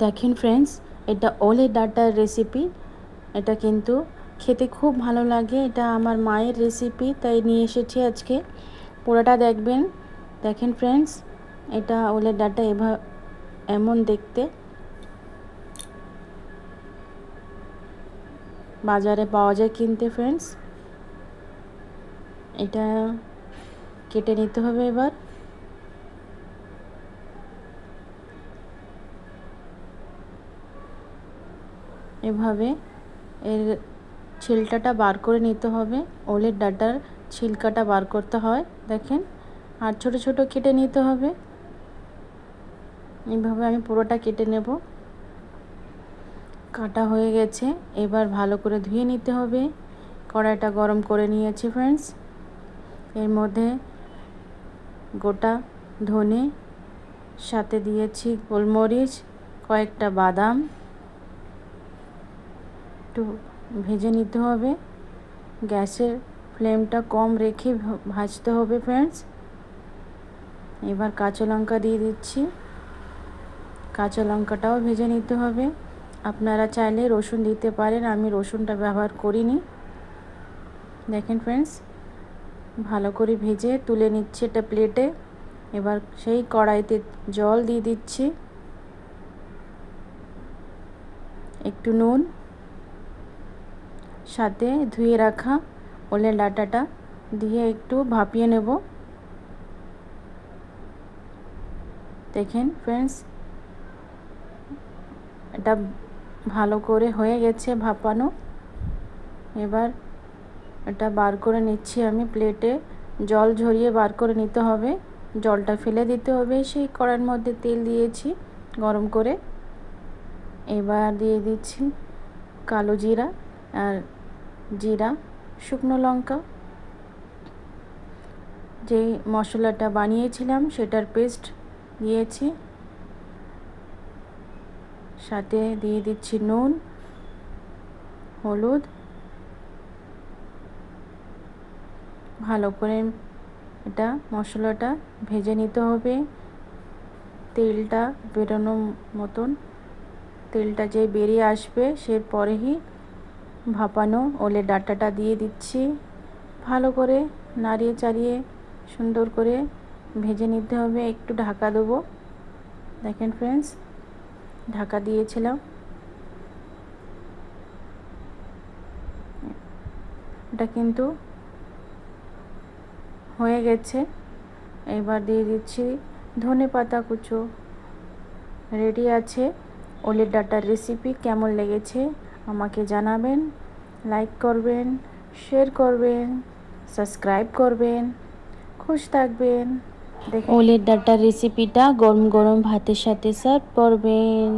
দেখেন ফ্রেন্ডস, এটা ওলের ডাঁটার রেসিপি। এটা কিন্তু খেতে খুব ভালো লাগে। এটা আমার মায়ের রেসিপি, তাই নিয়ে এসেছি আজকে। পুরোটা দেখবেন। দেখেন ফ্রেন্ডস, এটা ওলের ডাঁটা এমন দেখতে। বাজারে পাওয়া যায় কিনতে ফ্রেন্ডস। এটা কেটে নিতে হবে এবার। এভাবে এর ছিলকাটা বার করে নিতে হবে। ওলের ডাঁটার ছিলকাটা বার করতে হয়, দেখেন। আর ছোট ছোট কেটে নিতে হবে। এইভাবে আমি পুরোটা কেটে নেব। কাটা হয়ে গেছে, এবার ভালো করে ধুয়ে নিতে হবে। কড়াইটা গরম করে নিয়েছি ফ্রেন্ডস। এর মধ্যে গোটা ধনে, সাথে দিয়েছি গোলমরিচ, কয়েকটা বাদাম। একটু ভেজে নিতে হবে। গ্যাসের ফ্লেমটা কম রেখে ভাজতে হবে ফ্রেন্ডস। এবার কাঁচা লঙ্কা দিয়ে দিচ্ছি। কাঁচা লঙ্কাটাও ভেজে নিতে হবে। আপনারা চাইলে রসুন দিতে পারেন, আমি রসুনটা ব্যবহার করিনি। দেখেন ফ্রেন্ডস, ভালো করে ভেজে তুলে নিচ্ছি এটা প্লেটে। এবার সেই কড়াইতে জল দিয়ে দিচ্ছি, একটু নুন, সাথে ধুয়ে রাখা ওলের ডাঁটাটা দিয়ে একটু ভাপিয়ে নেব। দেখেন ফ্রেন্ডস, এটা ভালো করে হয়ে গেছে ভাপানো। এবার এটা বার করে নিচ্ছি আমি প্লেটে। জল ঝরিয়ে বার করে নিতে হবে, জলটা ফেলে দিতে হবে। সেই কড়াইয়ের মধ্যে তেল দিয়েছি গরম করে। এবার দিয়ে দিচ্ছি কালো জিরা আর জিরা, শুকনো লঙ্কা, যে মশলাটা বানিয়েছিলাম সেটার পেস্ট দিয়েছি। সাথে দিয়ে দিচ্ছি নুন, হলুদ। ভালো করে এটা মশলাটা ভেজে নিতে হবে। তেলটা বেরোনো মতন, তেলটা যে বেরিয়ে আসবে সে পরেই ভাপানো ওলের ডাঁটাটা দিয়ে দিচ্ছি। ভালো করে নাড়িয়ে চাড়িয়ে সুন্দর করে ভেজে নিতে হবে। একটু ঢাকা দেবো। দেখেন ফ্রেন্ডস, ঢাকা দিয়েছিলাম। এটা কিন্তু হয়ে গেছে। এবার দিয়ে দিচ্ছি ধনেপাতা কুচো। রেডি আছে ওলের ডাঁটার রেসিপি। কেমন লেগেছে আমাকে জানাবেন। লাইক করবেন, শেয়ার করবেন, সাবস্ক্রাইব করবেন। খুশ থাকবেন। দেখুন ওলের ডাঁটার রেসিপিটা গরম গরম ভাতের সাথে সার্ভ করবেন।